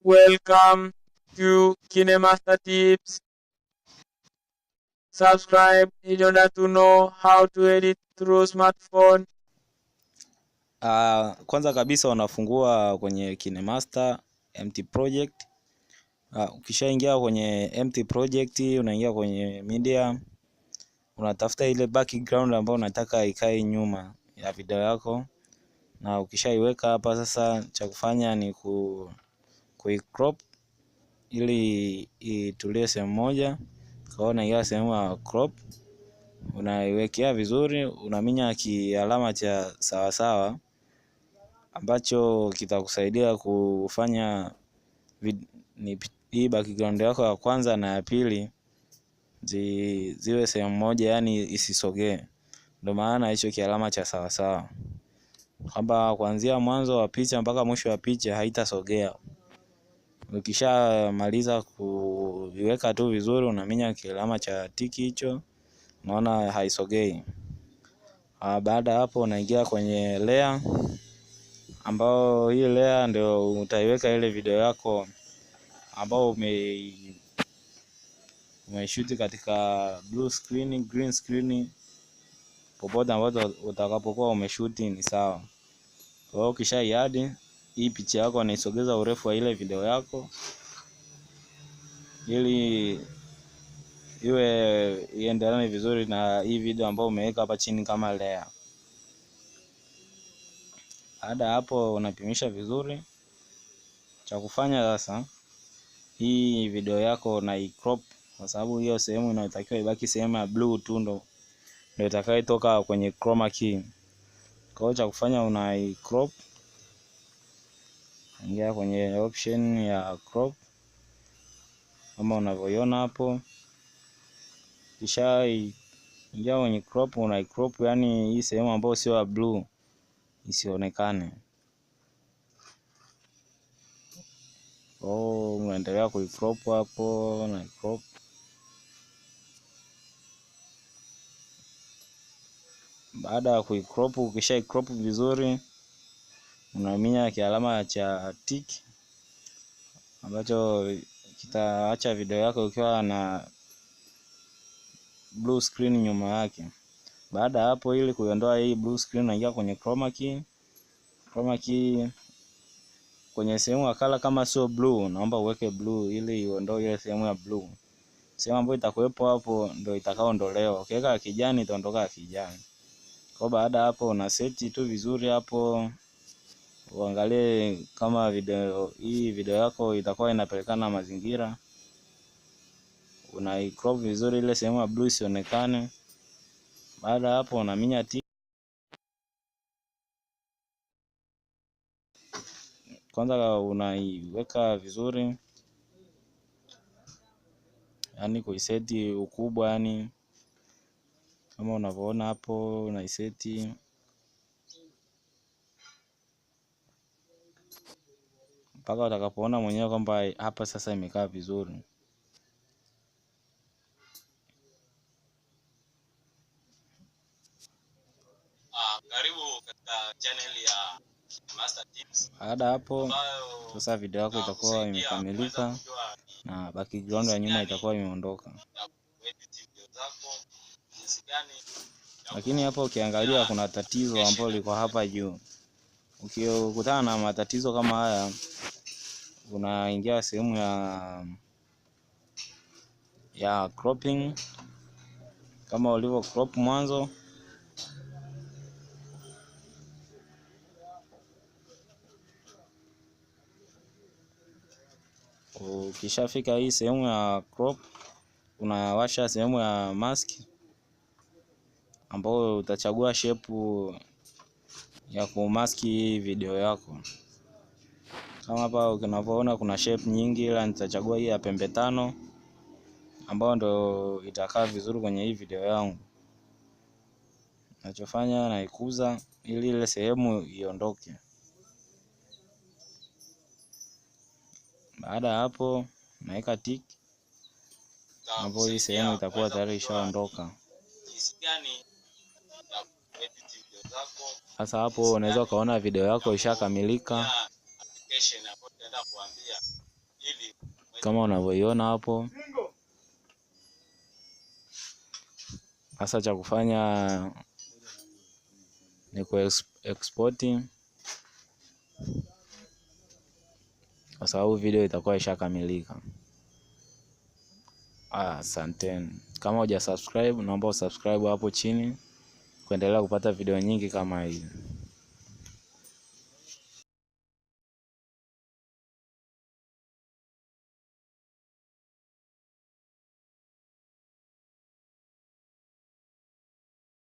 Welcome to KINEMASTER Tips. Subscribe in order to know how to edit through smartphone. Kwanza kabisa unafungua kwenye KineMaster empty project. Ukishaingia kwenye empty project, unaingia kwenye media, unatafuta ile background ambayo unataka ikae nyuma ya video yako, na ukishaiweka hapa sasa, cha kufanya ni kuicrop ili itulie sehemu moja. Kaona hiyo sehemu ya crop, unaiwekea vizuri, unaminya kialama cha sawa sawa ambacho kitakusaidia kufanya hii background yako ya kwanza na ya pili ziwe sehemu moja, yani isisogee. Ndio maana hicho kialama cha sawa sawa, kwamba kuanzia mwanzo wa picha mpaka mwisho wa picha haitasogea. Ukishamaliza kuiweka tu vizuri, unaminya kialama cha tiki hicho, unaona haisogei. Baada hapo unaingia kwenye layer, ambao hii layer ndio utaiweka ile video yako ambao umeshoot katika blue screen, green screen, popote ambapo utakapokuwa umeshoot ni sawa. Kwa hiyo ukishaiadi hii picha yako, unaisogeza urefu wa ile video yako ili iwe iendelee vizuri na hii video ambayo umeweka hapa chini kama layer. Baada hapo unapimisha vizuri. Cha kufanya sasa, hii video yako na crop, kwa sababu hiyo sehemu inayotakiwa ibaki sehemu ya blue tu, ndio itakayotoka kwenye chroma key. Kwa hiyo cha kufanya, una crop, ingia kwenye option ya crop kama unavyoiona hapo. Kisha ingia kwenye crop, una crop, yani hii sehemu ambayo sio ya blue isionekane. Unaendelea kuicrop hapo na crop. Baada ya kuicrop, ukisha crop vizuri, unaminya kialama cha tick ambacho kitaacha video yako ikiwa na blue screen nyuma yake. Baada hapo, ili kuiondoa hii blue screen, unaingia kwenye chroma key kwenye sehemu ya color, kama sio blue naomba uweke blue ili iondoe ile sehemu ya blue. Sehemu ambayo itakuwepo hapo ndio itakaoondolewa. Ukiweka kijani itaondoka kijani. Kwa baada hapo, una set tu vizuri hapo, uangalie kama video yako itakuwa inapelekana na mazingira. Una crop vizuri ile sehemu ya blue isionekane. Baada hapo, unaminya tick. Kwanza unaiweka vizuri, yani kuiseti ukubwa, yani kama unavyoona hapo, unaiseti mpaka utakapoona mwenyewe kwamba hapa sasa imekaa vizuri. Karibu katika channel ya Master Tips. Baada hapo sasa video yako itakuwa imekamilika na background ya nyuma itakuwa imeondoka. Lakini hapo ukiangalia kuna tatizo ambalo liko hapa juu. Ukikutana na matatizo kama haya, unaingia sehemu ya cropping kama ulivyo crop mwanzo. Ukishafika hii sehemu ya crop, unawasha sehemu ya mask ambayo utachagua shape ya kumaski video yako. Kama hapa unavyoona kuna shape nyingi, ila nitachagua hii ya pembe tano ambayo ndio itakaa vizuri kwenye hii video yangu. Nachofanya, naikuza ili ile sehemu iondoke. Baada hapo, naweka tick hapo, hii sehemu itakuwa tayari ishaondoka. Sasa hapo unaweza ukaona video yako ishakamilika. ili kama unavyoiona hapo. Sasa cha kufanya ni export, kwa sababu video itakuwa ishakamilika. Asanteni. Kama hujasubscribe, naomba usubscribe hapo chini kuendelea kupata video nyingi kama hii.